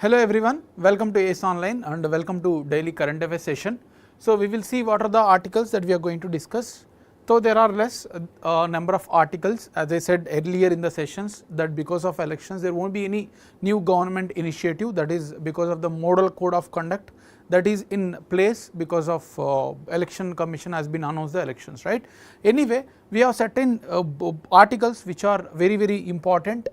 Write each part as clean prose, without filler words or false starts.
Hello everyone, welcome to ACE Online and welcome to daily current affairs session. So we will see what are the articles that we are going to discuss. So there are less number of articles, as I said earlier in the sessions, that because of elections there won't be any new government initiative, that is because of the model code of conduct that is in place because of election commission has been announced the elections, right. Anyway, we have certain articles which are very important.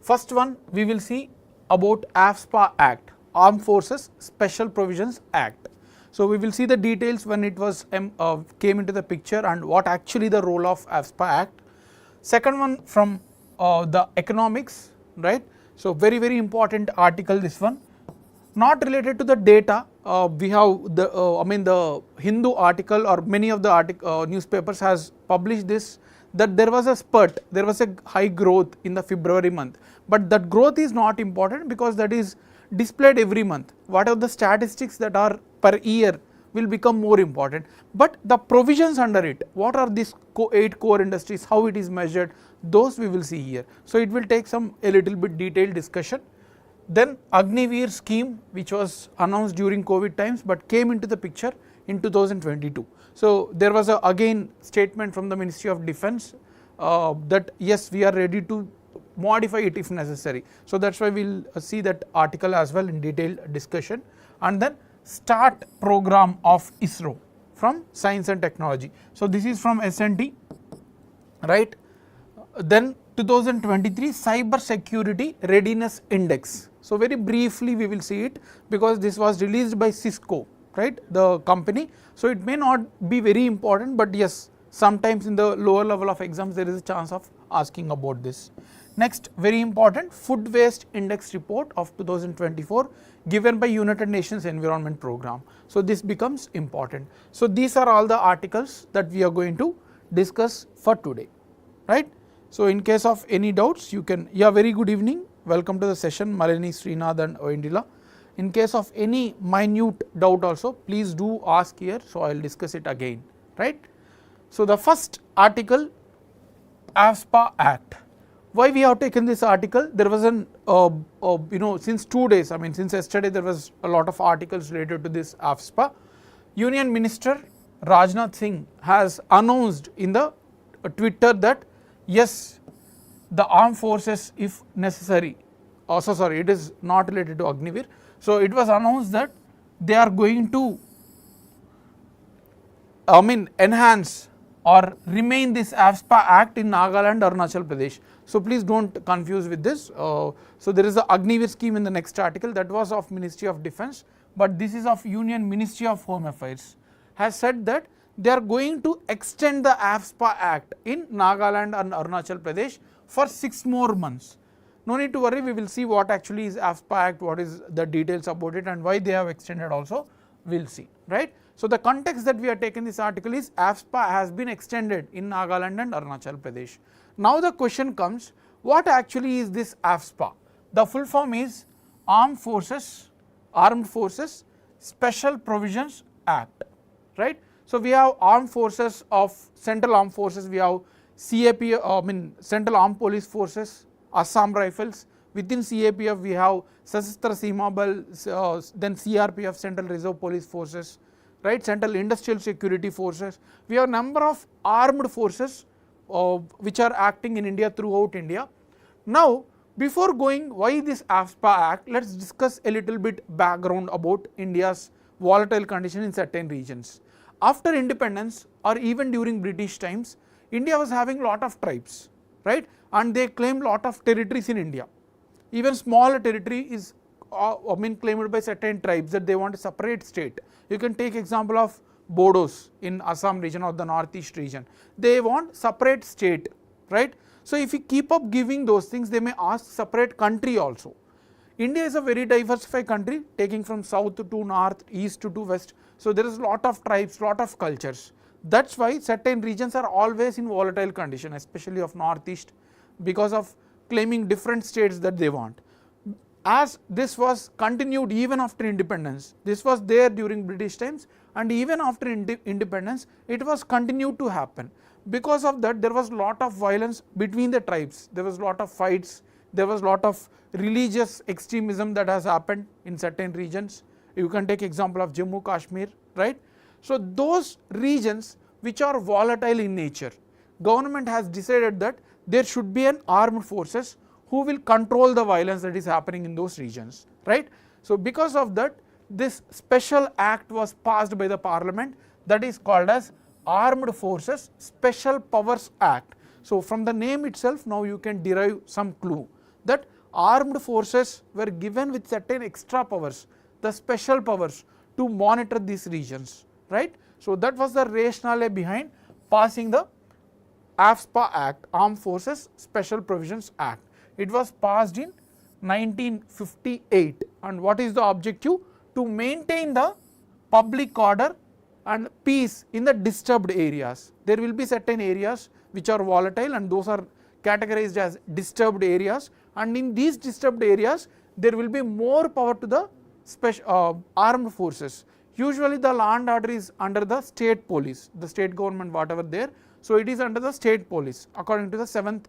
First one we will see about AFSPA Act, Armed Forces Special Provisions Act. So we will see the details when it was came into the picture and what actually the role of AFSPA Act. Second one from the economics, right. So very important article this one, not related to the data. We have the the Hindu article or many of the newspapers has published this, that there was a spurt, there was a high growth in the February month, but that growth is not important because that is displayed every month. What are the statistics that are per year will become more important, but the provisions under it, what are these 8 core industries, how it is measured, those we will see here. So it will take a little bit detailed discussion. Then Agniveer scheme, which was announced during COVID times but came into the picture in 2022. So there was again statement from the Ministry of Defence that yes, we are ready to modify it if necessary. So that's why we will see that article as well in detailed discussion. And then START program of ISRO from Science and Technology. So this is from S&T, right. Then 2023 Cyber Security Readiness Index. So very briefly we will see it because this was released by Cisco, right, the company. So it may not be very important, but yes, sometimes in the lower level of exams there is a chance of asking about this. Next, very important, Food Waste Index report of 2024 given by United Nations Environment Program. So this becomes important. So these are all the articles that we are going to discuss for today, right. So in case of any doubts, you can, very good evening, welcome to the session, Malini, Srinath and Oindila. In case of any minute doubt also, please do ask here, so I will discuss it again, right. So the first article, AFSPA Act. Why we have taken this article? There was since 2 days, since yesterday there was a lot of articles related to this AFSPA. Union Minister Rajnath Singh has announced in the Twitter that yes, the armed forces if necessary, it is not related to Agniveer. So it was announced that they are going to enhance or remain this AFSPA Act in Nagaland, Arunachal Pradesh. So please don't confuse with this. So there is the Agniveer scheme in the next article, that was of Ministry of Defence, but this is of Union Ministry of Home Affairs, has said that they are going to extend the AFSPA Act in Nagaland and Arunachal Pradesh for 6 more months. No need to worry, we will see what actually is AFSPA Act, what is the details about it and why they have extended also, we will see, right. So the context that we are taking this article is AFSPA has been extended in Nagaland and Arunachal Pradesh. Now the question comes, what actually is this AFSPA? The full form is Armed Forces Special Provisions Act, right. So we have armed forces of Central Armed Forces, we have CAP, Central Armed Police Forces, Assam Rifles. Within CAPF we have Sashastra Seema Bal, then CRPF, Central Reserve Police Forces, right, Central Industrial Security Forces. We have number of armed forces which are acting in India, throughout India. Now before going why this AFSPA Act, let us discuss a little bit background about India's volatile condition in certain regions. After independence or even during British times, India was having lot of tribes, right, and they claimed lot of territories in India. Even small territory is claimed by certain tribes that they want a separate state. You can take example of Bodos in Assam region or the northeast region. They want separate state, right. So if you keep up giving those things, they may ask separate country also. India is a very diversified country, taking from south to north, east to west. So there is lot of tribes, lot of cultures. That's why certain regions are always in volatile condition, especially of northeast, because of claiming different states that they want. As this was continued even after independence, this was there during British times, and even after independence it was continued to happen. Because of that there was lot of violence between the tribes, there was lot of fights, there was lot of religious extremism that has happened in certain regions. You can take example of Jammu Kashmir, right. So those regions which are volatile in nature, government has decided that there should be an armed forces who will control the violence that is happening in those regions, right. So because of that, this special act was passed by the parliament, that is called as Armed Forces Special Powers Act. So from the name itself, now you can derive some clue that armed forces were given with certain extra powers, the special powers to monitor these regions, right. So that was the rationale behind passing the AFSPA Act, Armed Forces Special Provisions Act. It was passed in 1958, and what is the objective? To maintain the public order and peace in the disturbed areas. There will be certain areas which are volatile, and those are categorized as disturbed areas, and in these disturbed areas there will be more power to the armed forces. Usually the law and order is under the state police, the state government whatever there, so it is under the state police according to the 7th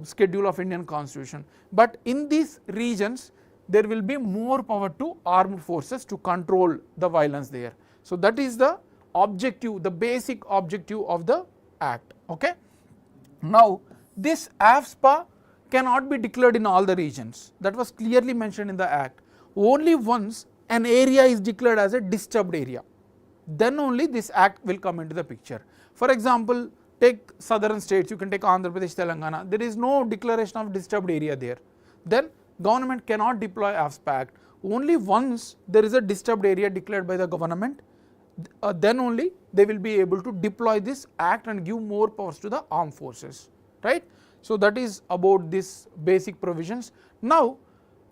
schedule of Indian Constitution. But in these regions there will be more power to armed forces to control the violence there. So that is the objective, the basic objective of the act, okay. Now this AFSPA cannot be declared in all the regions, that was clearly mentioned in the act. Only once an area is declared as a disturbed area, then only this act will come into the picture. For example, take southern states, you can take Andhra Pradesh, Telangana, there is no declaration of disturbed area there, then government cannot deploy AFSPA Act. Only once there is a disturbed area declared by the government, then only they will be able to deploy this act and give more powers to the armed forces, right. So that is about this basic provisions. Now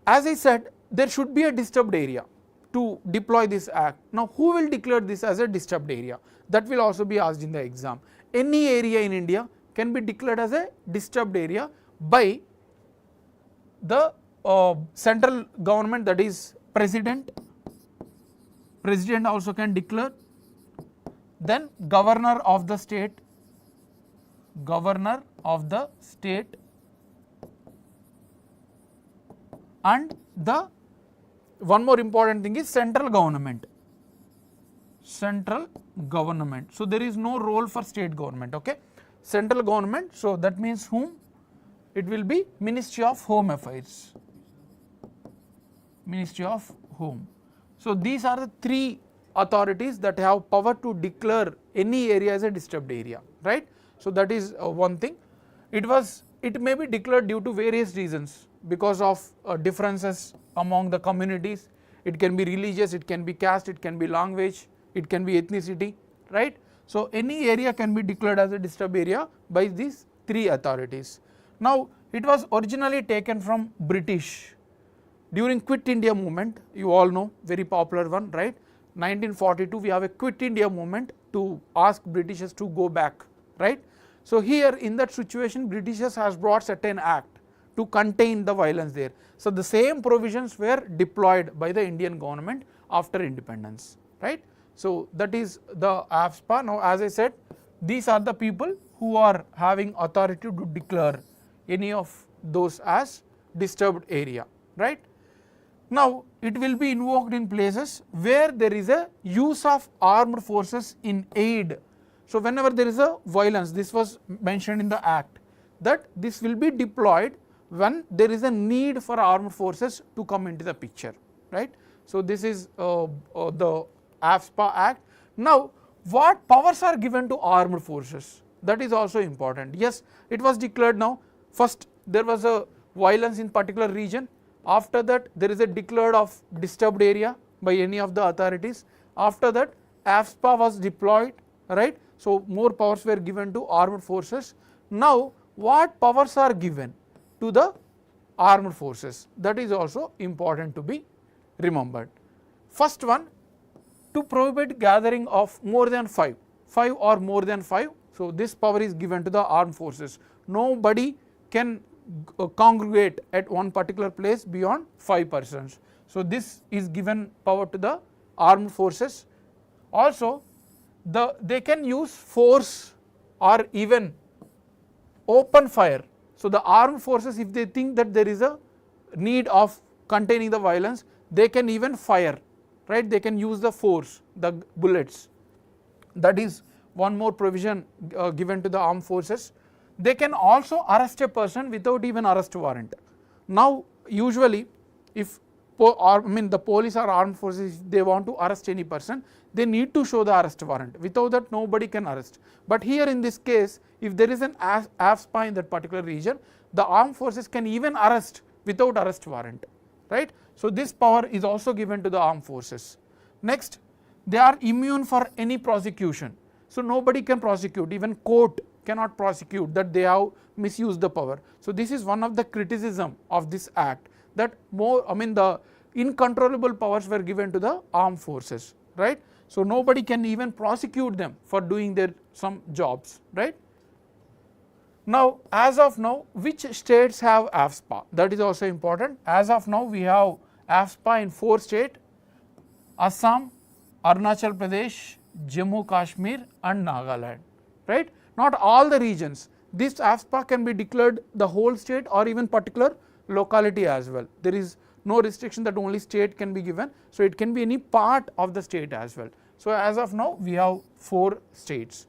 as I said, there should be a disturbed area to deploy this act. Now who will declare this as a disturbed area? That will also be asked in the exam. Any area in India can be declared as a disturbed area by the central government, that is president also can declare, then governor of the state, and the one more important thing is central government. So there is no role for state government, okay. Central government, so that means whom? It will be Ministry of Home Affairs, Ministry of Home. So these are the three authorities that have power to declare any area as a disturbed area, right. So that is one thing. It may be declared due to various reasons, because of differences among the communities. It can be religious, it can be caste, it can be language, it can be ethnicity, right. So any area can be declared as a disturbed area by these three authorities. Now it was originally taken from British during Quit India movement, you all know, very popular one, right. 1942 we have a Quit India movement to ask Britishers to go back, right. So here in that situation, Britishers has brought certain act to contain the violence there. So the same provisions were deployed by the Indian government after independence, right. So that is the AFSPA. Now as I said, these are the people who are having authority to declare any of those as disturbed area, right. Now it will be invoked in places where there is a use of armed forces in aid. So whenever there is a violence, this was mentioned in the act, that this will be deployed when there is a need for armed forces to come into the picture, right. So this is the AFSPA Act. Now what powers are given to armed forces? That is also important. Yes, it was declared now. First there was a violence in particular region. After that there is a declared of disturbed area by any of the authorities. After that AFSPA was deployed, right. So more powers were given to armed forces. Now what powers are given to the armed forces? That is also important to be remembered. First one, to prohibit gathering of more than 5 or more than 5. So this power is given to the armed forces. Nobody can congregate at one particular place beyond 5 persons. So this is given power to the armed forces. Also they can use force or even open fire. So the armed forces, if they think that there is a need of containing the violence, they can even fire, right? They can use the force, the bullets. That is one more provision given to the armed forces. They can also arrest a person without even arrest warrant. Now usually if the police or armed forces, if they want to arrest any person, they need to show the arrest warrant. Without that nobody can arrest. But here in this case, if there is an AFSPA in that particular region, the armed forces can even arrest without arrest warrant, right? So this power is also given to the armed forces. Next, they are immune for any prosecution. So nobody can prosecute, even court cannot prosecute that they have misused the power. So this is one of the criticism of this act, that the uncontrollable powers were given to the armed forces, right? So nobody can even prosecute them for doing their some jobs, right? Now as of now, which states have AFSPA? That is also important. As of now we have AFSPA in 4 states: Assam, Arunachal Pradesh, Jammu Kashmir and Nagaland, right? Not all the regions. This AFSPA can be declared the whole state or even particular locality as well. There is no restriction that only state can be given, so it can be any part of the state as well. So as of now we have 4 states,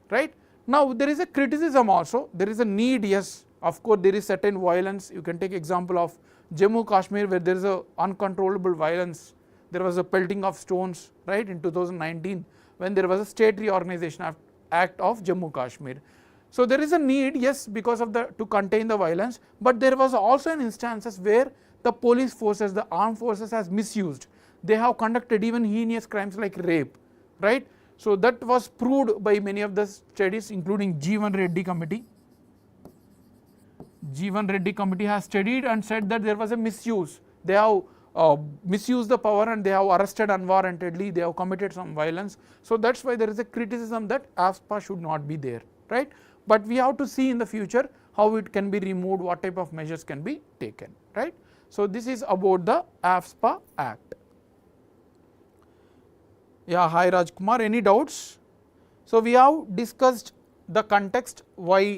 right? Now there is a criticism also, there is a need, yes, of course there is certain violence. You can take example of Jammu Kashmir, where there is a uncontrollable violence. There was a pelting of stones, right, in 2019 when there was a state reorganization act of Jammu Kashmir. So there is a need, yes, because of to contain the violence, but there was also an instances where the police forces, the armed forces has misused. They have conducted even heinous crimes like rape, right? So that was proved by many of the studies, including Jeevan Reddy committee. Jeevan Reddy committee has studied and said that there was a misuse. They have misused the power and they have arrested unwarrantedly, they have committed some violence. So that's why there is a criticism that AFSPA should not be there, right? But we have to see in the future how it can be removed, what type of measures can be taken, right? So this is about the AFSPA Act. Yeah, hi Rajkumar, any doubts? So we have discussed the context, why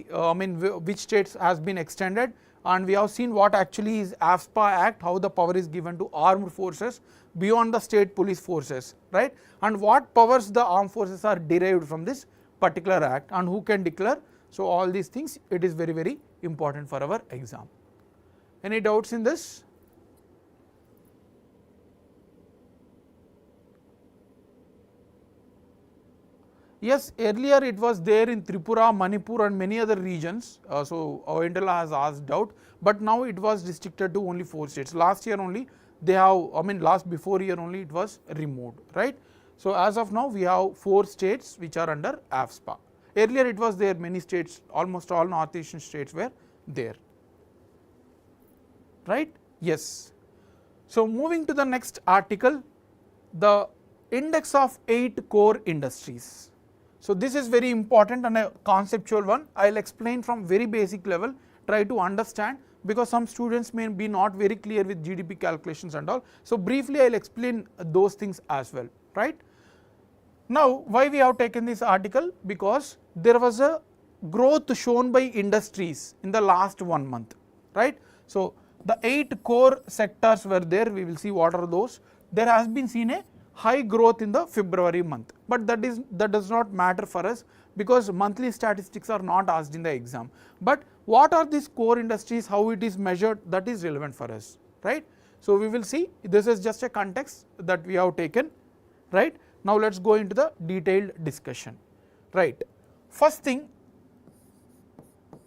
which states has been extended, and we have seen what actually is AFSPA Act, how the power is given to armed forces beyond the state police forces, right? And what powers the armed forces are derived from this particular act and who can declare. So all these things, it is very, very important for our exam. Any doubts in this? Yes, earlier it was there in Tripura, Manipur and many other regions, so Indala has asked out, but now it was restricted to only 4 states. Last year only they have, before year only it was removed, right? So as of now we have 4 states which are under AFSPA. Earlier it was there, many states, almost all North Asian states were there, right? Yes. So moving to the next article, the index of 8 core industries. So this is very important and a conceptual one. I will explain from very basic level, try to understand, because some students may be not very clear with GDP calculations and all. So briefly I will explain those things as well, right? Now why we have taken this article? Because there was a growth shown by industries in the last 1 month, right? So the 8 core sectors were there, we will see what are those. There has been seen a high growth in the February month, but that does not matter for us because monthly statistics are not asked in the exam. But what are these core industries, how it is measured, that is relevant for us, right? So we will see, this is just a context that we have taken, right? Now let us go into the detailed discussion, right? First thing,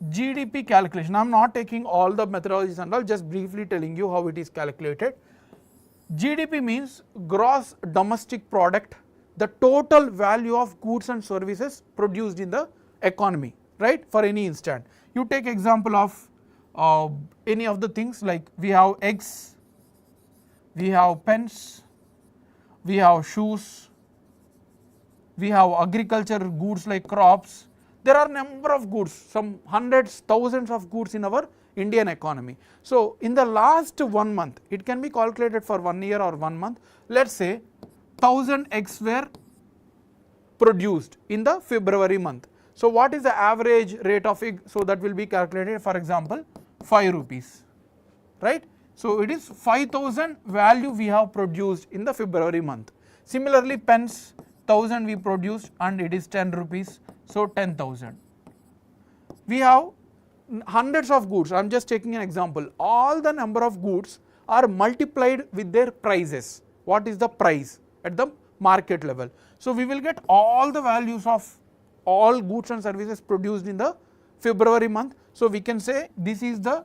GDP calculation. I am not taking all the methodologies and all, just briefly telling you how it is calculated. GDP means gross domestic product, the total value of goods and services produced in the economy, right, for any instant. You take example of any of the things, like we have eggs, we have pens, we have shoes, we have agriculture goods like crops. There are number of goods, some hundreds, thousands of goods in our Indian economy. So in the last 1 month, it can be calculated for 1 year or 1 month. Let us say 1000 eggs were produced in the February month. So what is the average rate of egg? So that will be calculated, for example, 5 rupees, right? So it is 5,000 value we have produced in the February month. Similarly, pens 1000 we produced and it is 10 rupees, so 10,000. We have hundreds of goods. I am just taking an example. All the number of goods are multiplied with their prices. What is the price at the market level? So we will get all the values of all goods and services produced in the February month. So we can say this is the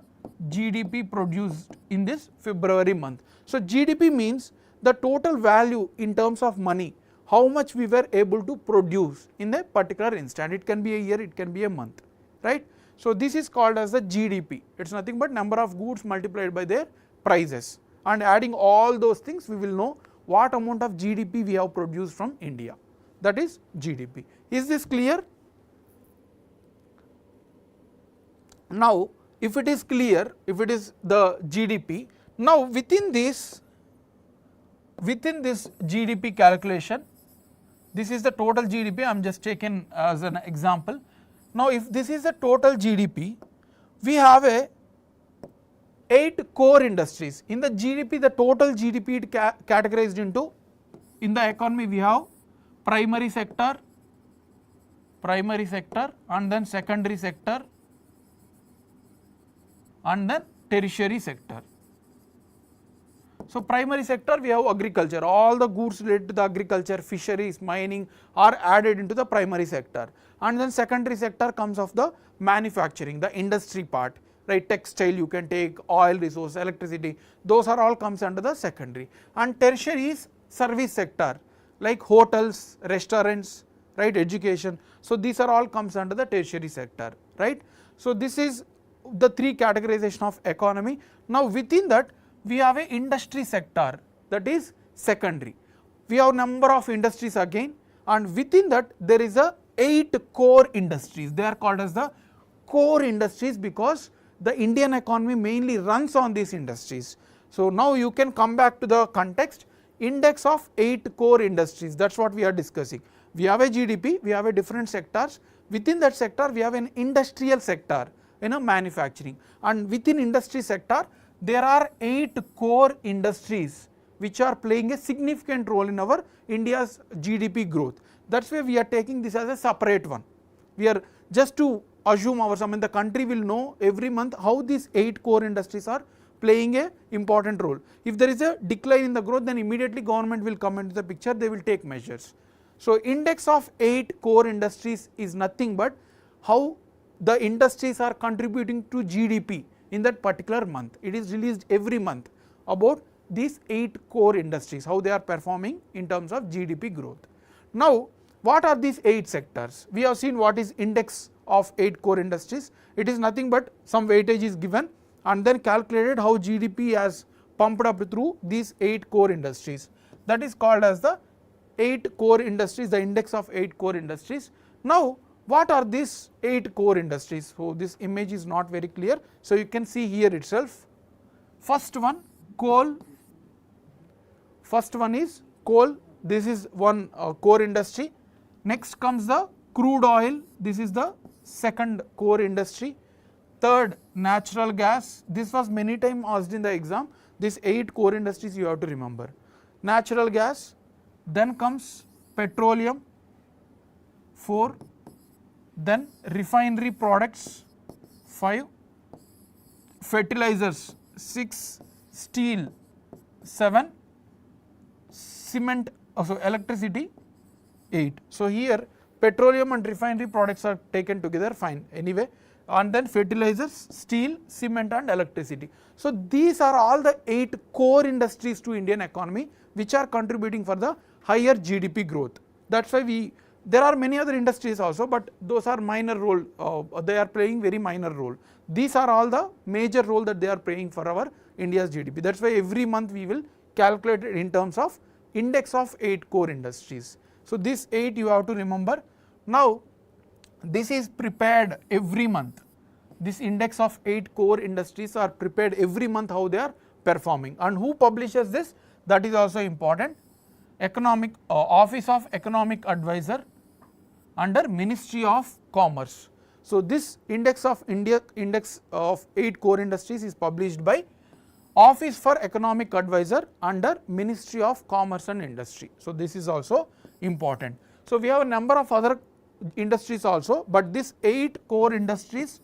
GDP produced in this February month. So GDP means the total value in terms of money, how much we were able to produce in a particular instant. It can be a year, it can be a month, right? So this is called as the GDP. It is nothing but number of goods multiplied by their prices, and adding all those things we will know what amount of GDP we have produced from India. That is GDP. Is this clear? Now if it is clear, if it is the GDP, now within this GDP calculation, this is the total GDP, I am just taken as an example. Now if this is the total GDP, we have a 8 core industries. In the GDP, the total GDP it categorized into, in the economy we have primary sector, and then secondary sector, and then tertiary sector. So primary sector we have agriculture, all the goods related to the agriculture, fisheries, mining are added into the primary sector, and then secondary sector comes of the manufacturing, the industry part, right? Textile you can take, oil resource, electricity, those are all comes under the secondary. And tertiary is service sector like hotels, restaurants, right, education. So these are all comes under the tertiary sector, right? So this is the three categorization of economy. Now within that we have a industry sector, that is secondary. We have number of industries again, and within that there is a 8 core industries. They are called as the core industries because the Indian economy mainly runs on these industries. So now you can come back to the context, index of 8 core industries, that is what we are discussing. We have a GDP, we have a different sectors, within that sector we have an industrial sector, manufacturing, and within industry sector there are 8 core industries which are playing a significant role in our India's GDP growth. That is why we are taking this as a separate one. We are just to assume the country will know every month how these 8 core industries are playing a important role. If there is a decline in the growth, then immediately government will come into the picture, they will take measures. So index of 8 core industries is nothing but how the industries are contributing to GDP in that particular month. It is released every month about these 8 core industries, how they are performing in terms of GDP growth. Now what are these 8 sectors? We have seen what is index of 8 core industries. It is nothing but some weightage is given and then calculated how GDP has pumped up through these 8 core industries. That is called as the 8 core industries, the index of 8 core industries. Now what are these 8 core industries? So this image is not very clear, so you can see here itself. First one, coal. First one is coal. This is one core industry. Next comes the crude oil. This is the second core industry. Third, natural gas. This was many times asked in the exam. These 8 core industries you have to remember. Natural gas. Then comes petroleum. 4. Then refinery products. 5. Fertilizers. 6. Steel. 7. Cement, so electricity. 8. So here petroleum and refinery products are taken together, fine, anyway, and then fertilizers, steel, cement and electricity. So these are all the 8 core industries to Indian economy which are contributing for the higher GDP growth. That is why there are many other industries also, but those are minor role, they are playing very minor role. These are all the major role that they are playing for our India's GDP. That is why every month we will calculate it in terms of index of 8 core industries. So this 8 you have to remember. Now this is prepared every month. This index of 8 core industries are prepared every month how they are performing, and who publishes this? That is also important. Office of Economic Advisor under Ministry of commerce. So this index of 8 core industries is published by Office for Economic Advisor under Ministry of Commerce and Industry. So this is also important. So we have a number of other industries also, but these 8 core industries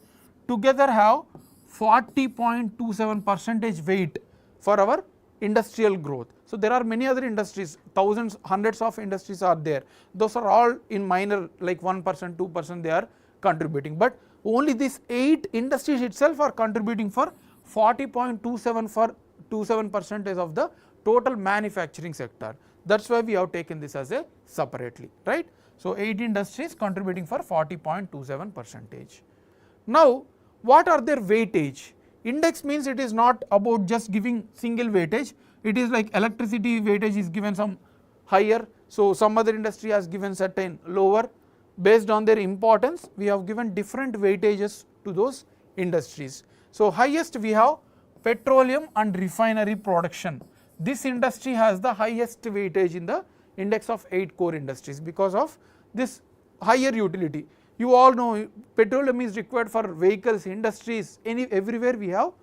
together have 40.27% weight for our industrial growth. So there are many other industries, thousands, hundreds of industries are there. Those are all in minor, like 1%, 2% they are contributing, but only these 8 industries itself are contributing for 40.27% of the total manufacturing sector. That's why we have taken this as a separately, right. So 8 industries contributing for 40.27%. Now what are their weightage? Index means it is not about just giving single weightage, it is like electricity weightage is given some higher, so some other industry has given certain lower. Based on their importance, we have given different weightages to those industries. So highest we have petroleum and refinery production. This industry has the highest weightage in the index of 8 core industries because of this higher utility. You all know petroleum is required for vehicles, industries, everywhere we have,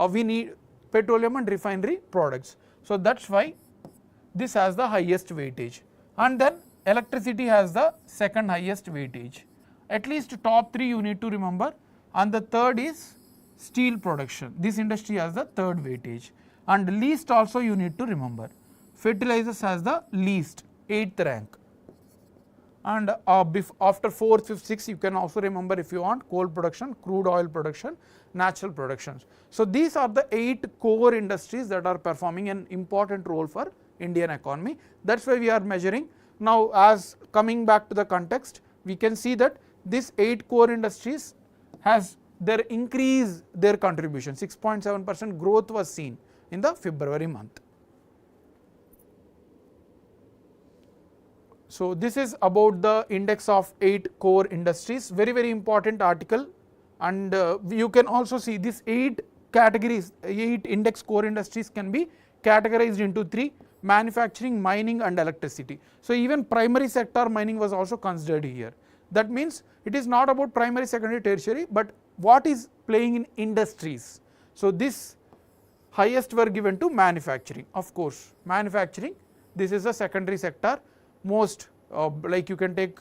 we need petroleum and refinery products. So that's why this has the highest weightage, and then electricity has the second highest weightage. At least top 3 you need to remember, and the third is steel production. This industry has the third weightage, and least also you need to remember. Fertilizers has the least, 8th rank, and after 4th, 5th, 6th you can also remember if you want coal production, crude oil production, natural productions. So these are the 8 core industries that are performing an important role for Indian economy. That's why we are measuring. Now as coming back to the context, we can see that this 8 core industries has their increase their contribution, 6.7% growth was seen in the February month. So this is about the index of 8 core industries, very important article, and you can also see these 8 categories, 8 index core industries can be categorized into 3: manufacturing, mining and electricity. So even primary sector mining was also considered here. That means it is not about primary, secondary, tertiary, but what is playing in industries. So this highest were given to manufacturing. Of course manufacturing, this is a secondary sector, most like you can take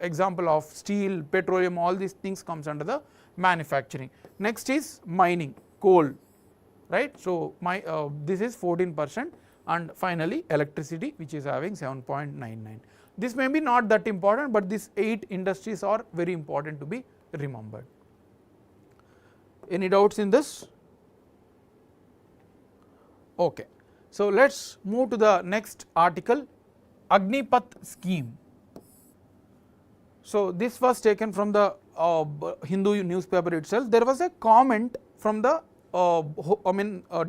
example of steel, petroleum, all these things comes under the manufacturing. Next is mining, coal, right. So this is 14%, and finally electricity, which is having 7.99. This may be not that important, but these 8 industries are very important to be remembered. Any doubts in this? Okay. So let's move to the next article, Agnipath scheme. So this was taken from the Hindu newspaper itself. There was a comment from the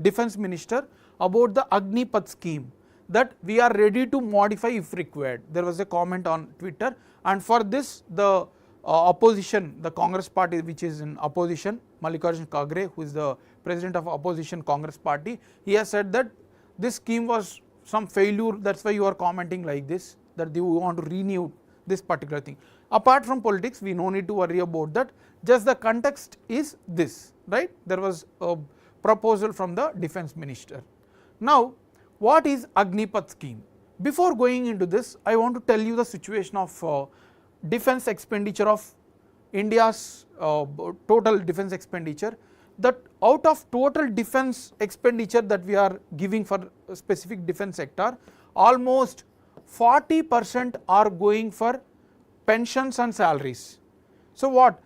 defense minister about the Agnipath scheme, that we are ready to modify if required. There was a comment on Twitter, and for this the opposition, the Congress party which is in opposition, Mallikarjun Kharge, who is the president of opposition Congress party, he has said that this scheme was some failure, that's why you are commenting like this, that you want to renew this particular thing. Apart from politics, we no need to worry about that, just the context is this, right. There was a proposal from the defense minister. Now what is Agnipath scheme? Before going into this, I want to tell you the situation of defense expenditure of India's total defense expenditure, that out of total defense expenditure that we are giving for a specific defense sector, almost 40% are going for pensions and salaries. So what,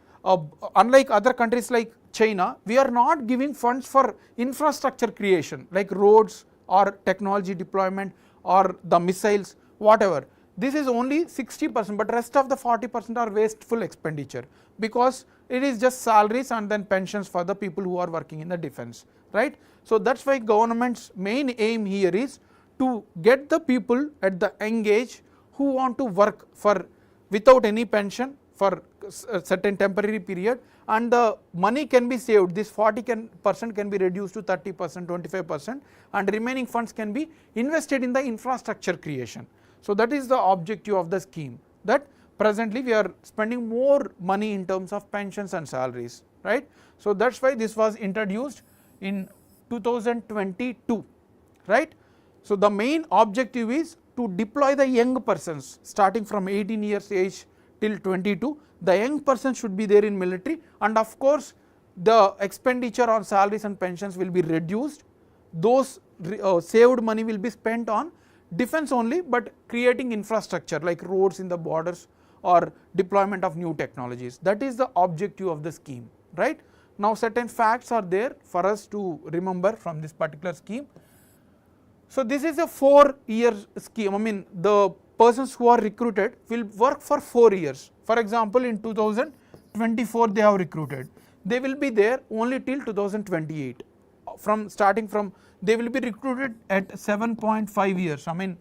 unlike other countries like China, we are not giving funds for infrastructure creation like roads or technology deployment or the missiles, whatever. This is only 60%, but rest of the 40% are wasteful expenditure, because it is just salaries and then pensions for the people who are working in the defense, right. So that's why government's main aim here is to get the people at the young age who want to work for without any pension for a certain temporary period, and the money can be saved. This 40% can be reduced to 30%, 25%, and remaining funds can be invested in the infrastructure creation. So that is the objective of the scheme, that presently we are spending more money in terms of pensions and salaries, right. So that is why this was introduced in 2022, right. So the main objective is to deploy the young persons starting from 18 years age till 22. The young person should be there in military, and of course the expenditure on salaries and pensions will be reduced. Those saved money will be spent on defense only, but creating infrastructure like roads in the borders or deployment of new technologies. That is the objective of the scheme, right. Now certain facts are there for us to remember from this particular scheme. So this is a 4-year scheme. I mean, the persons who are recruited will work for 4 years. For example, in 2024 they have recruited, they will be there only till 2028. Starting from they will be recruited at 7.5 years. I mean,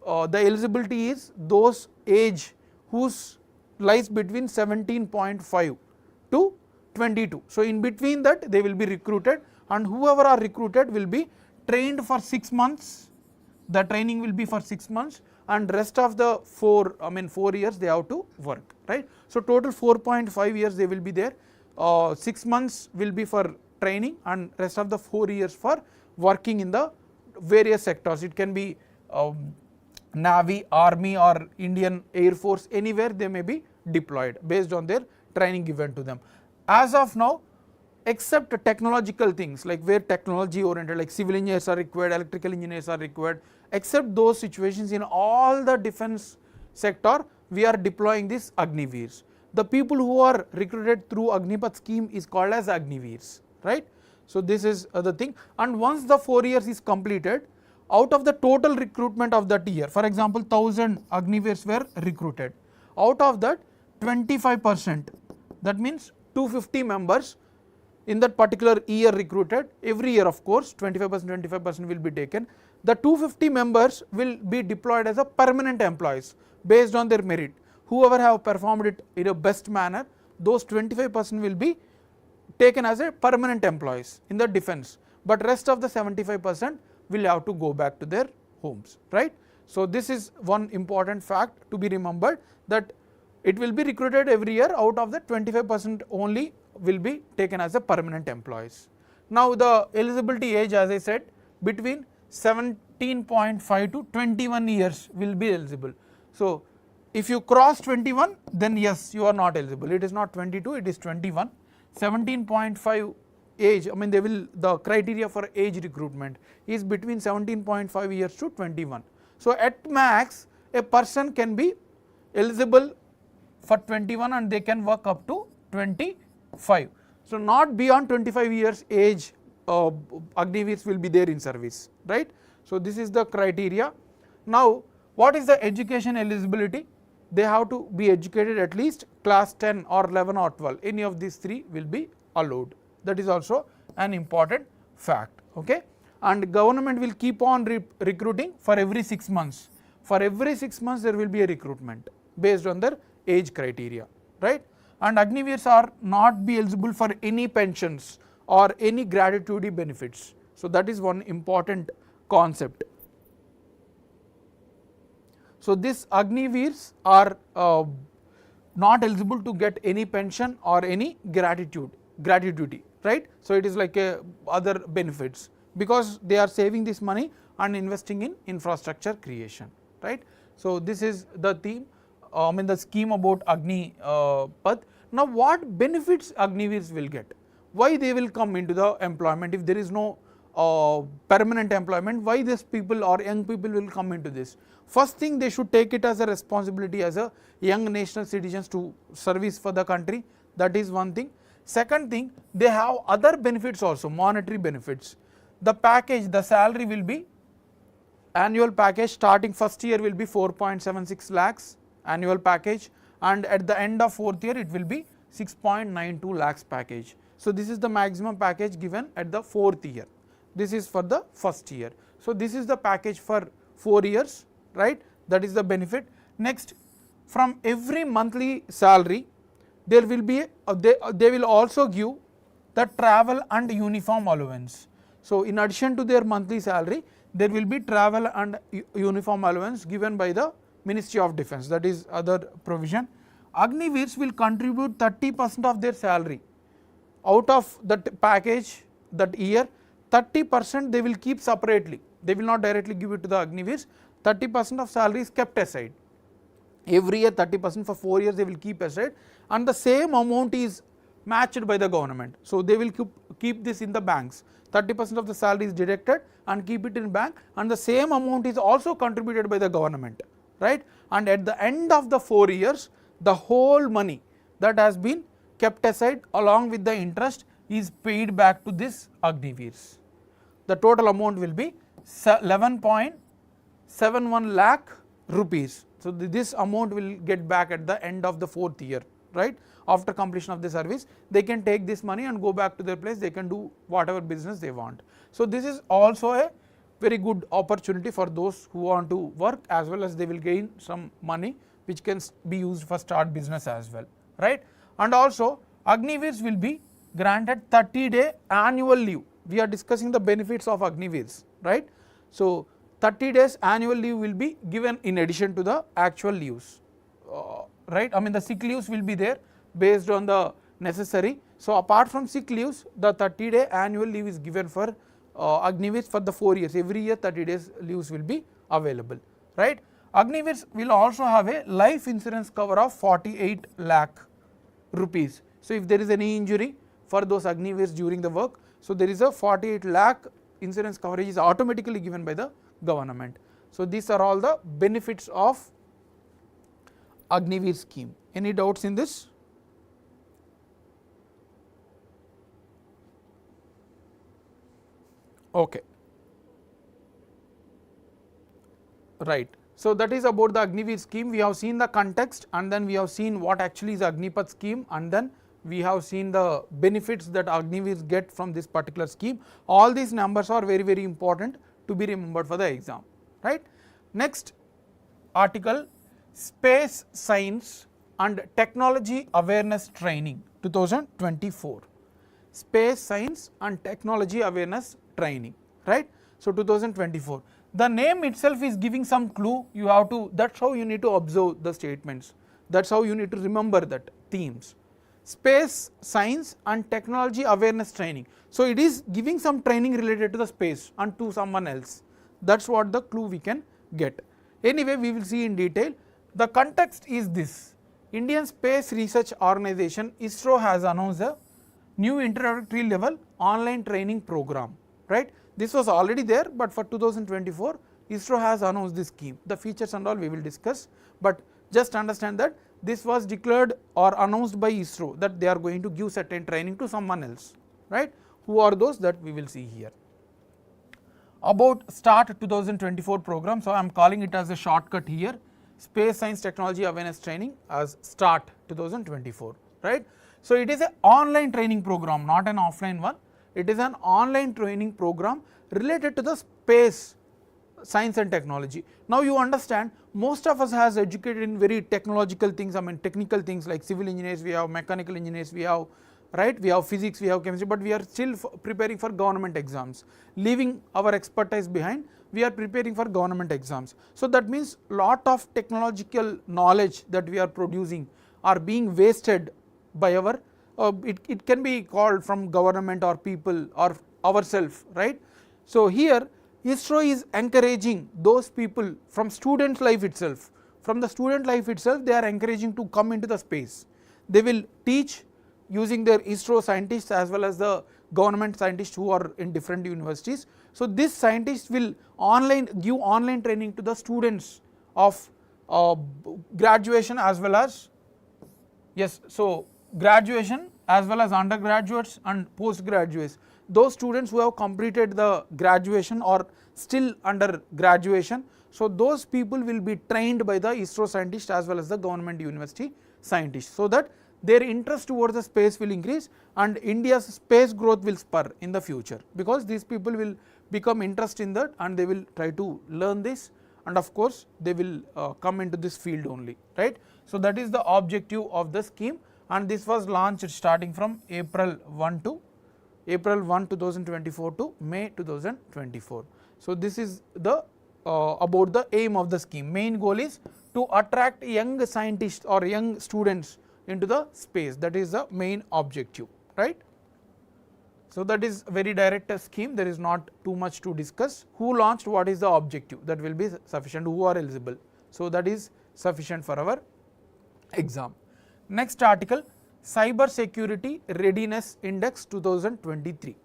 the eligibility is those age whose lies between 17.5 to 22. So in between that they will be recruited, and whoever are recruited will be trained for 6 months. The training will be for 6 months, and rest of the 4 years they have to work, right. So total 4.5 years they will be there. 6 months will be for training, and rest of the 4 years for working in the various sectors. It can be Navy, Army or Indian Air Force, anywhere they may be deployed based on their training given to them. As of now, except technological things like where technology oriented, like civil engineers are required, electrical engineers are required, except those situations in all the defense sector, we are deploying this Agniveers. The people who are recruited through Agnipath scheme is called as Agniveers, right. So this is the thing, and once the 4 years is completed, out of the total recruitment of that year, for example 1000 Agniveers were recruited, out of that 25%, that means 250 members in that particular year recruited. Every year of course 25% will be taken. The 250 members will be deployed as a permanent employees based on their merit. Whoever have performed it in a best manner, those 25% will be taken as a permanent employees in the defense, but rest of the 75% will have to go back to their homes, right. So this is one important fact to be remembered, that it will be recruited every year, out of the 25% only will be taken as a permanent employees. Now the eligibility age, as I said, between 17.5 to 21 years will be eligible. So if you cross 21, then yes, you are not eligible. It is not 22, it is 21. 17.5 age, I mean the criteria for age recruitment is between 17.5 years to 21. So at max a person can be eligible for 21 and they can work up to 25. So not beyond 25 years age Agniveers will be there in service, right. So this is the criteria. Now what is the education eligibility? They have to be educated at least class 10 or 11 or 12, any of these 3 will be allowed. That is also an important fact, okay. And government will keep on recruiting for every 6 months. For every 6 months there will be a recruitment based on their age criteria, right. And Agniveers are not be eligible for any pensions or any gratuity benefits. So that is one important concept. So this Agniveers are not eligible to get any pension or any gratuity, right. So it is like other benefits, because they are saving this money and investing in infrastructure creation, right. So this is the theme, the scheme about Agnipath. Now what benefits Agniveers will get? Why they will come into the employment if there is no permanent employment? Why these people or young people will come into this? First thing, they should take it as a responsibility as a young national citizens to service for the country. That is one thing. Second thing, they have other benefits also, monetary benefits. The package, the salary will be annual package, starting first year will be 4.76 lakhs annual package, and at the end of 4th year it will be 6.92 lakhs package. So this is the maximum package given at the 4th year. This is for the first year. So this is the package for 4 years, right. That is the benefit. Next, from every monthly salary there will be they will also give the travel and uniform allowance. So in addition to their monthly salary, there will be travel and uniform allowance given by the Ministry of Defence. That is other provision. Agniveers will contribute 30% of their salary. Out of that package that year, 30% they will keep separately. They will not directly give it to the Agniveers. 30% of salary is kept aside. Every year 30% for 4 years they will keep aside, and the same amount is matched by the government. So they will keep this in the banks. 30% of the salary is deducted and keep it in bank, and the same amount is also contributed by the government, right? And at the end of the 4 years, the whole money that has been kept aside along with the interest is paid back to this Agniveers. The total amount will be 11.71 lakh rupees. So this amount will get back at the end of the 4th year, right? After completion of the service, they can take this money and go back to their place. They can do whatever business they want. So this is also a very good opportunity for those who want to work, as well as they will gain some money which can be used for start business as well, right? And also Agniveers will be granted 30-day annual leave. We are discussing the benefits of Agniveers, right? So 30 days annual leave will be given in addition to the actual leaves, right? I mean the sick leaves will be there based on the necessary. So apart from sick leaves, the 30-day annual leave is given for Agniveers for the 4 years. Every year 30 days leaves will be available, right? Agniveers will also have a life insurance cover of 48 lakh rupees. So if there is any injury for those Agniveers during the work, so there is a 48 lakh insurance coverage is automatically given by the government. So these are all the benefits of Agniveer scheme. Any doubts in this? Okay, right. So that is about the Agniveer scheme. We have seen the context, and then we have seen what actually is Agnipath scheme, and then we have seen the benefits that Agniveers get from this particular scheme. All these numbers are very, very important to be remembered for the exam, right? Next article, Space Science and Technology Awareness Training 2024. Space Science and Technology Awareness Training, right? So 2024. The name itself is giving some clue. You have to, that's how you need to observe the statements. That's how you need to remember that themes. Space Science and Technology Awareness Training. So it is giving some training related to the space and to someone else. That's what the clue we can get. Anyway, we will see in detail. The context is this: Indian Space Research Organization ISRO has announced a new introductory level online training program, right? This was already there, but for 2024 ISRO has announced this scheme. The features and all we will discuss, but just understand that this was declared or announced by ISRO that they are going to give certain training to someone else, right? Who are those, that we will see here. About START 2024 program, so I am calling it as a shortcut here, Space Science Technology Awareness Training as START 2024, right? So it is an online training program, not an offline one. It is an online training program related to the space science and technology. Now you understand, most of us has educated in very technological things, I mean technical things like civil engineers, we have mechanical engineers, we have, right, we have physics, we have chemistry, but we are still preparing for government exams. Leaving our expertise behind, we are preparing for government exams. So that means lot of technological knowledge that we are producing are being wasted by our, it can be called from government or people or ourselves, right? So here ISRO is encouraging those people from student life itself. From the student life itself, they are encouraging to come into the space. They will teach using their ISRO scientists as well as the government scientists who are in different universities. So this scientists will give online training to the students of graduation as well as, yes, so graduation as well as undergraduates and postgraduates. Those students who have completed the graduation or still under graduation, so those people will be trained by the ISRO scientists as well as the government university scientists, so that their interest towards the space will increase and India's space growth will spur in the future, because these people will become interested in that and they will try to learn this, and of course they will come into this field only, right? So that is the objective of the scheme, and this was launched starting from April 1, 2024 to May 2024. So this is the about the aim of the scheme. Main goal is to attract young scientists or young students into the space. That is the main objective, right. So that is very direct scheme, there is not too much to discuss. Who launched, what is the objective, that will be sufficient, who are eligible. So that is sufficient for our exam. Next article, Cyber Security Readiness Index 2023.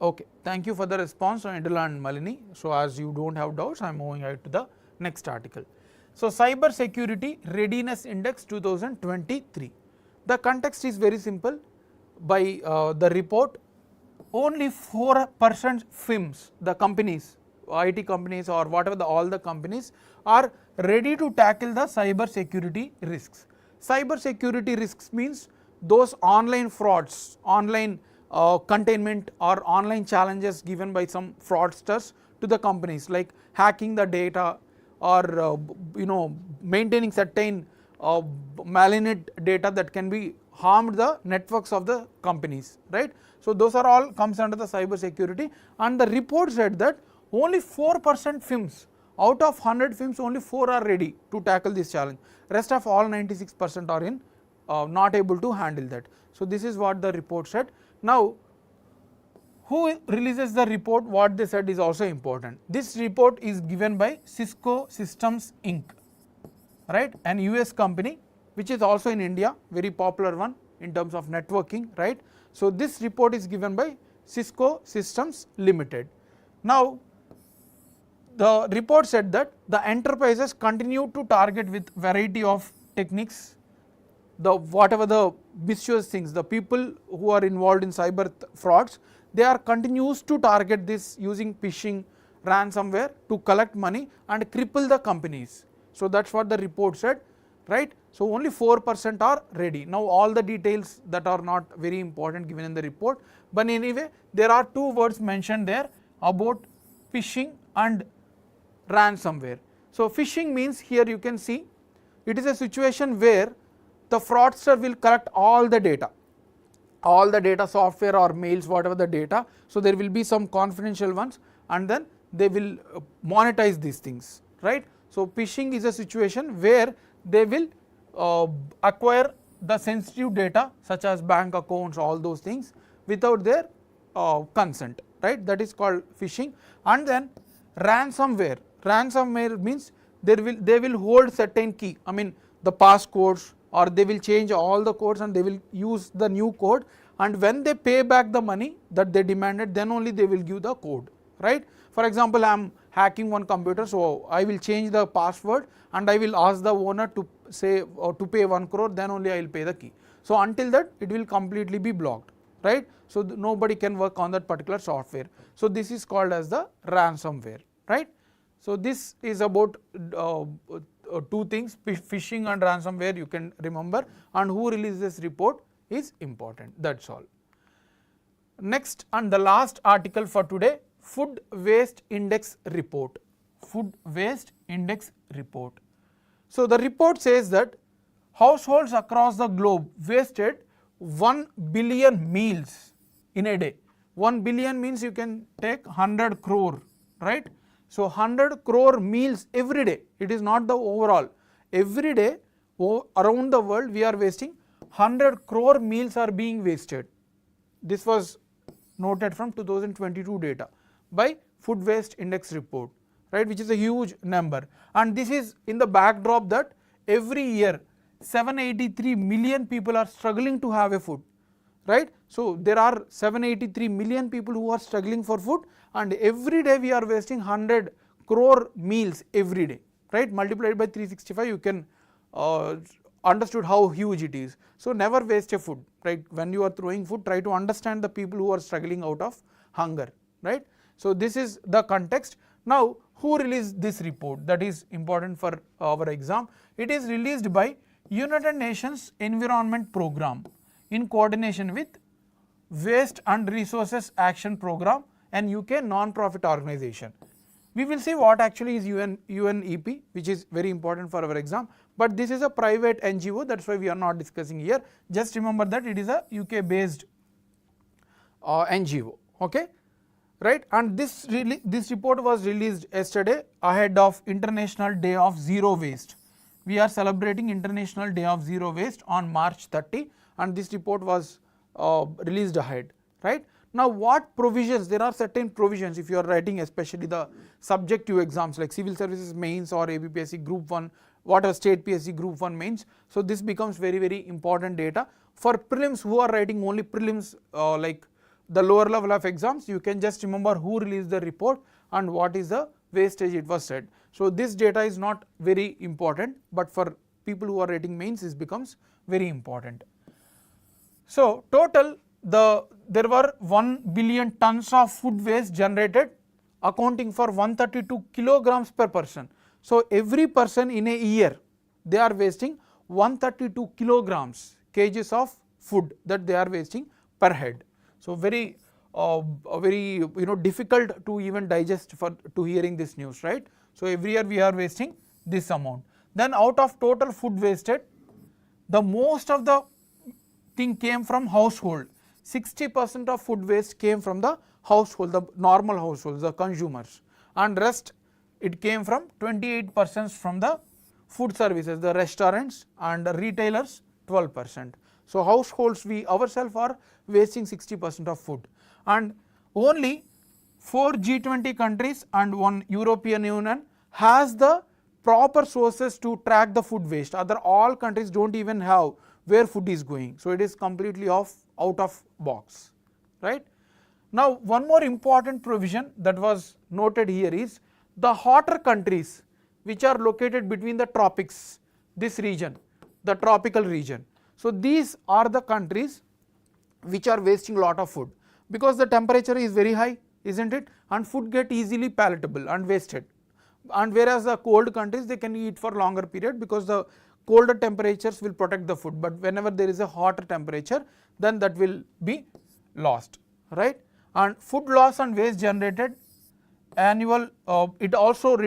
Okay, thank you for the response on Indula and Malini. So as you don't have doubts, I am moving ahead to the next article. So Cyber Security Readiness Index 2023. The context is very simple. By the report, only 4% firms, the companies, IT companies or whatever all the companies are ready to tackle the cyber security risks. Cyber security risks means those online frauds, online containment or online challenges given by some fraudsters to the companies, like hacking the data or maintaining certain malignant data that can be harmed the networks of the companies, right. So those are all comes under the cyber security, and the report said that only 4% firms, out of 100 firms only 4 are ready to tackle this challenge, rest of all 96% are in not able to handle that. So this is what the report said. Now who releases the report, what they said is also important. This report is given by Cisco Systems Inc., right, an US company which is also in India, very popular one in terms of networking, right. So this report is given by Cisco Systems Limited. Now the report said that the enterprises continue to target with variety of techniques, the whatever the mischievous things, the people who are involved in cyber frauds, they are continues to target this using phishing, ransomware to collect money and cripple the companies. So that's what the report said, right. So only 4% are ready. Now all the details that are not very important given in the report, but anyway there are 2 words mentioned there about phishing and ransomware. So phishing means, here you can see it is a situation where the fraudster will collect all the data, software or mails, whatever the data. So there will be some confidential ones and then they will monetize these things, right. So phishing is a situation where they will acquire the sensitive data such as bank accounts, all those things without their consent, right, that is called phishing. And then ransomware means they will hold certain key, I mean the passcodes, or they will change all the codes and they will use the new code, and when they pay back the money that they demanded, then only they will give the code, right. For example, I am hacking one computer, so I will change the password and I will ask the owner to say to pay 1 crore, then only I will pay the key. So until that it will completely be blocked, right. So nobody can work on that particular software. So this is called as the ransomware, right. So this is about 2 things, phishing and ransomware, you can remember, and who released this report is important, that's all. Next and the last article for today, Food Waste Index Report. Food Waste Index Report. So the report says that households across the globe wasted 1 billion meals in a day. 1 billion means you can take 100 crore, right. So 100 crore meals every day, it is not the overall, every day around the world we are wasting 100 crore meals are being wasted. This was noted from 2022 data by Food Waste Index Report, right, which is a huge number, and this is in the backdrop that every year 783 million people are struggling to have a food, right. So there are 783 million people who are struggling for food, and every day we are wasting 100 crore meals every day, right, multiplied by 365 you can understood how huge it is. So never waste a food, right, when you are throwing food, try to understand the people who are struggling out of hunger, right. So this is the context. Now who released this report, that is important for our exam. It is released by United Nations Environment Programme in coordination with Waste and Resources Action Programme, an UK non-profit organization. We will see what actually is UNEP, which is very important for our exam, but this is a private NGO, that is why we are not discussing here. Just remember that it is a UK based NGO, okay. right? And this report was released yesterday ahead of International Day of Zero Waste. We are celebrating International Day of Zero Waste on March 30, and this report was released ahead, right? Now what provisions, there are certain provisions if you are writing especially the subjective exams like civil services mains or ABPSC group 1, whatever state PSC group 1 mains. So this becomes very important data. For prelims who are writing only prelims like the lower level of exams, you can just remember who released the report and what is the wastage it was said. So this data is not very important, but for people who are writing mains this becomes very important. So total there were 1 billion tons of food waste generated, accounting for 132 kilograms per person. So every person in a year they are wasting 132 kgs of food that they are wasting per head. So very difficult to even digest to hearing this news, right? So every year we are wasting this amount. Then out of total food wasted, the most of the thing came from household. 60% of food waste came from the household, the normal households, the consumers, and rest it came from 28% from the food services, the restaurants and the retailers 12%. So households, we ourselves are wasting 60% of food, and only 4 G20 countries and 1 European Union has the proper sources to track the food waste. Other all countries don't even have where food is going. So it is completely out of box, right? Now one more important provision that was noted here is the hotter countries which are located between the tropics, this region, the tropical region. So these are the countries which are wasting a lot of food because the temperature is very high, isn't it? And food get easily palatable and wasted. And whereas the cold countries, they can eat for longer period because the colder temperatures will protect the food, but whenever there is a hotter temperature, then that will be lost, right? And food loss and waste generated annual, it also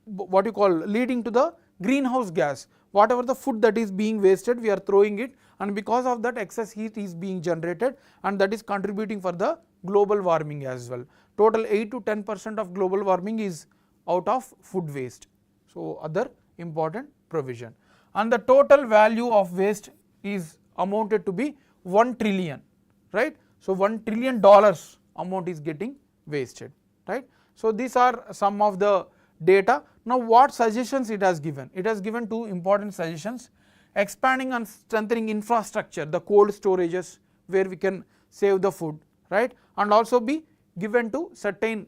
what you call leading to the greenhouse gas. Whatever the food that is being wasted, we are throwing it, and because of that excess heat is being generated, and that is contributing for the global warming as well. Total 8 to 10% of global warming is out of food waste. So other important provision, and the total value of waste is amounted to be 1 trillion, right? So $1 trillion amount is getting wasted, right? So these are some of the data. Now what suggestions it has given? It has given 2 important suggestions: expanding and strengthening infrastructure, the cold storages where we can save the food, right? And also be given to certain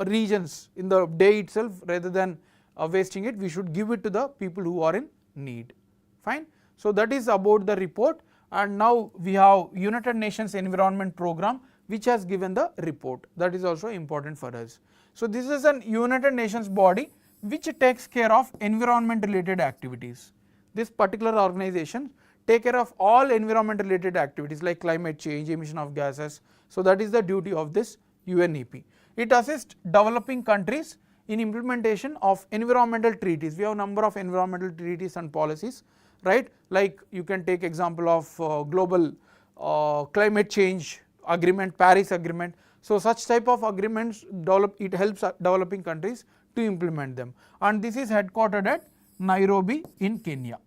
regions in the day itself, rather than wasting it, we should give it to the people who are in need. Fine. So that is about the report, and now we have United Nations Environment Program which has given the report. That is also important for us. So this is an United Nations body which takes care of environment related activities. This particular organization take care of all environment related activities like climate change, emission of gases. So that is the duty of this UNEP. It assists developing countries in implementation of environmental treaties. We have a number of environmental treaties and policies, right? Like you can take example of global climate change agreement, Paris agreement. So such type of agreements it helps developing countries to implement them, and this is headquartered at Nairobi in Kenya.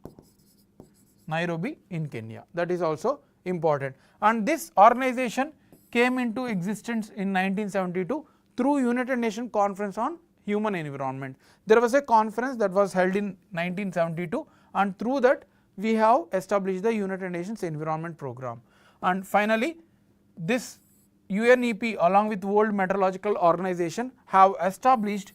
Nairobi in Kenya, that is also important. And this organization came into existence in 1972 through United Nations Conference on Human Environment. There was a conference that was held in 1972, and through that we have established the United Nations Environment Program. And finally, this UNEP along with World Meteorological Organization have established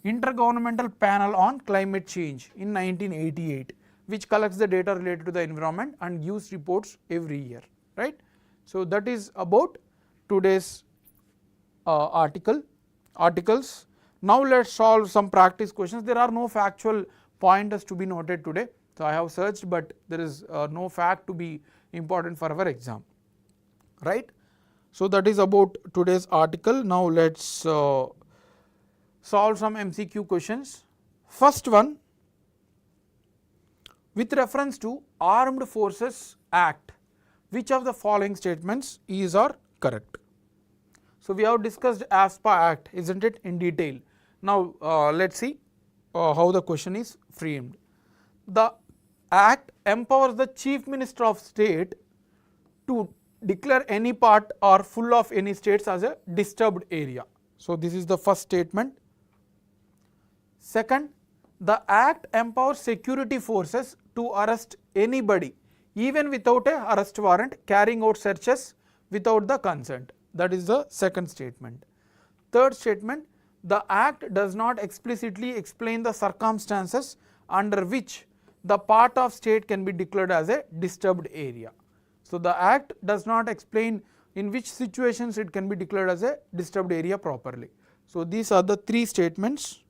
Intergovernmental Panel on Climate Change in 1988, which collects the data related to the environment and gives reports every year, right? So that is about today's articles. Now let's solve some practice questions. There are no factual pointers to be noted today. So I have searched, but there is no fact to be important for our exam, right? So that is about today's article. Now let's solve some MCQ questions. First one, with reference to Armed Forces Act, which of the following statements is or correct? So, we have discussed ASPA Act, isn't it, in detail. Now, let us see how the question is framed. The Act empowers the Chief Minister of State to declare any part or full of any states as a disturbed area. So, this is the first statement. Second, the Act empowers security forces to arrest anybody even without a arrest warrant carrying out searches without the consent. That is the second statement. Third statement, the Act does not explicitly explain the circumstances under which the part of state can be declared as a disturbed area. So, the Act does not explain in which situations it can be declared as a disturbed area properly. So, these are the three statements.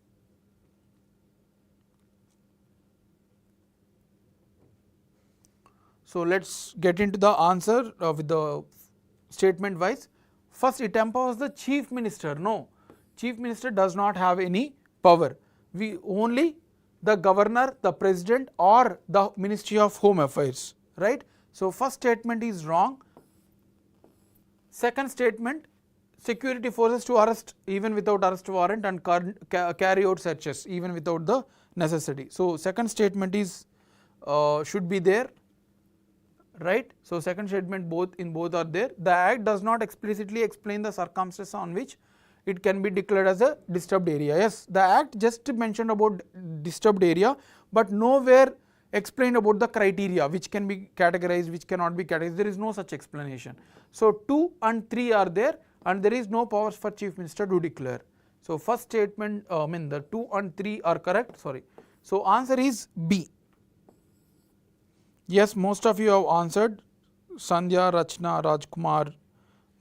So, let us get into the answer with the statement wise. First, it empowers the Chief Minister. No, Chief Minister does not have any power. We only the Governor, the President or the Ministry of Home Affairs, right. So, first statement is wrong. Second statement, security forces to arrest even without arrest warrant and carry out searches even without the necessity. So, second statement is should be there, right. So, second statement both are there. The Act does not explicitly explain the circumstances on which it can be declared as a disturbed area. Yes, the Act just mentioned about disturbed area, but nowhere explained about the criteria which can be categorized, which cannot be categorized. There is no such explanation. So, 2 and 3 are there and there is no powers for Chief Minister to declare. So, first statement the 2 and 3 are correct, sorry. So, answer is B. Yes, most of you have answered. Sandhya, Rachna, Rajkumar,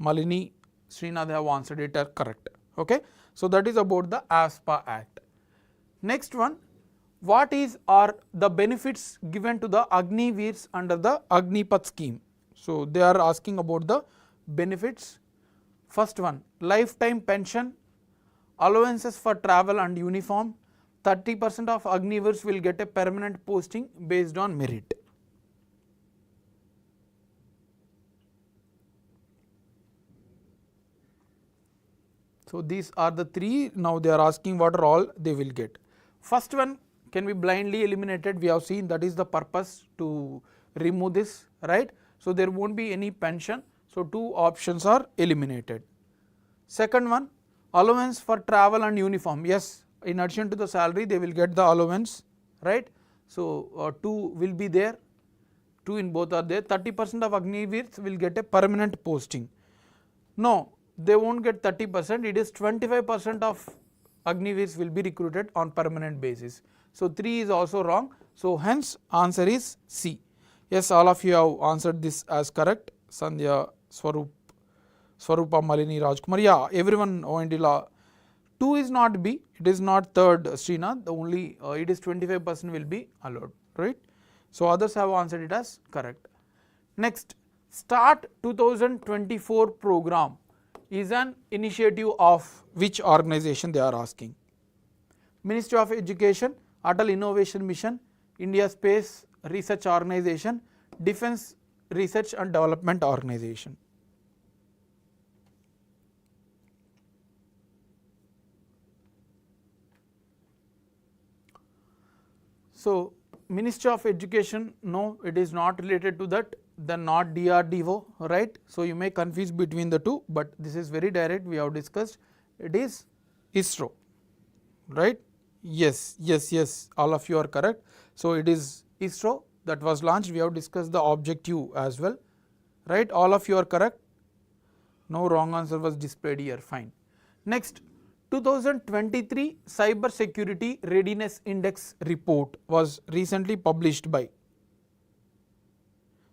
Malini, Srinath have answered it are correct. Okay. So, that is about the ASPA Act. Next one, what is are the benefits given to the Agniveers under the Agnipath scheme? So, they are asking about the benefits. First one, lifetime pension, allowances for travel and uniform, 30% of Agniveers will get a permanent posting based on merit. So, these are the three. Now, they are asking what are all they will get. First one can be blindly eliminated, we have seen that is the purpose to remove this, right. So, there will not be any pension. So, two options are eliminated. Second one, allowance for travel and uniform, yes, in addition to the salary they will get the allowance, right. So, 2 will be there, 2 in both are there. 30% of Agniveers will get a permanent posting. No, they will not get 30%, it is 25% of Agniveers will be recruited on permanent basis. So, 3 is also wrong. So, hence answer is C. Yes, all of you have answered this as correct. Sandhya, Swarupa, Malini, Rajkumar, yeah, everyone Oindila. 2 is not B, it is not third Srinath, the only it is 25% will be allowed, right. So, others have answered it as correct. Next, Start 2024 program is an initiative of which organization they are asking? Ministry of Education, Atal Innovation Mission, India Space Research Organization, Defence Research and Development Organization. So, Ministry of Education, no, it is not related to that, then not DRDO, right. So, you may confuse between the two, but this is very direct, we have discussed, it is ISRO, right. Yes, yes, yes, all of you are correct. So, it is ISRO that was launched, we have discussed the objective as well, right. All of you are correct, no wrong answer was displayed here, fine. Next, 2023 Cyber Security Readiness Index report was recently published by.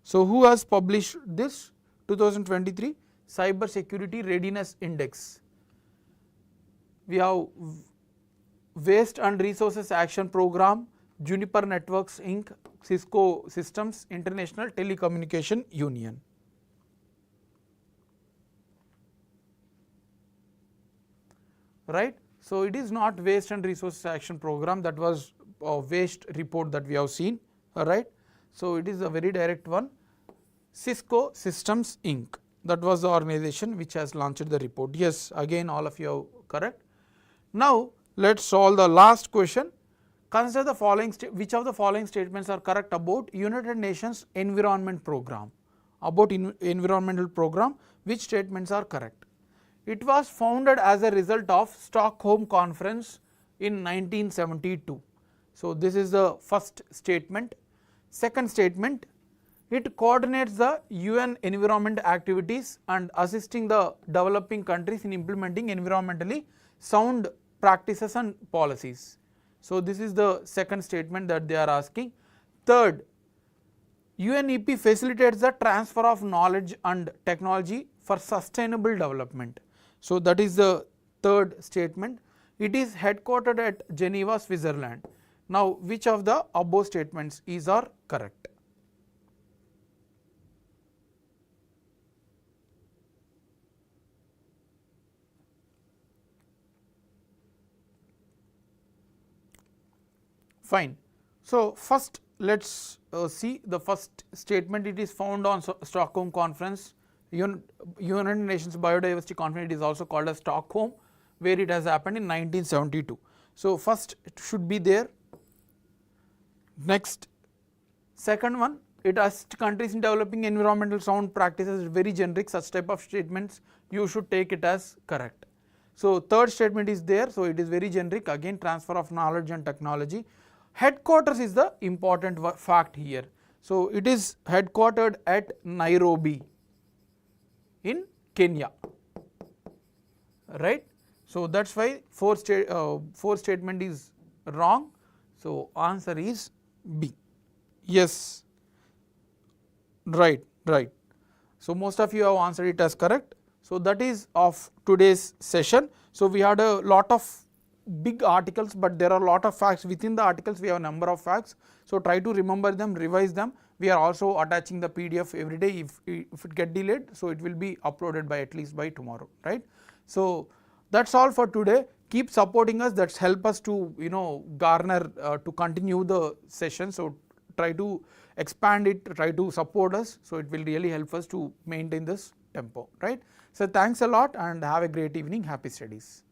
So, who has published this 2023 Cyber Security Readiness Index? We have Waste and Resources Action Program, Juniper Networks Inc., Cisco Systems, International Telecommunication Union. Right. So, it is not Waste and Resources Action Program, that was a waste report that we have seen, right. So, it is a very direct one, Cisco Systems Inc. that was the organization which has launched the report. Yes, again all of you are correct. Now let us solve the last question. Consider the following, which of the following statements are correct about United Nations Environment Program. About environmental program, which statements are correct? It was founded as a result of Stockholm Conference in 1972. So this is the first statement. Second statement, it coordinates the UN environment activities and assisting the developing countries in implementing environmentally sound practices and policies. So this is the second statement that they are asking. Third, UNEP facilitates the transfer of knowledge and technology for sustainable development. So that is the third statement. It is headquartered at Geneva, Switzerland. Now which of the above statements are correct? Fine. So first let us see the first statement. It is found on Stockholm Conference, United Nations Biodiversity Conference. It is also called as Stockholm, where it has happened in 1972. So first it should be there. Next, second one, it assists countries in developing environmental sound practices, very generic. Such type of statements you should take it as correct. So third statement is there, so it is very generic, again transfer of knowledge and technology. Headquarters is the important fact here. So it is headquartered at Nairobi in Kenya, right. So that is why fourth statement is wrong. So answer is B. Yes, right. So most of you have answered it as correct. So that is of today's session. So we had a lot of big articles, but there are a lot of facts within the articles. We have a number of facts. So try to remember them, revise them. We are also attaching the PDF every day. If it get delayed, so it will be uploaded by at least by tomorrow, right. So that's all for today. Keep supporting us. That's help us to garner to continue the session. So try to expand it, try to support us. So it will really help us to maintain this tempo, right. So thanks a lot and have a great evening. Happy studies.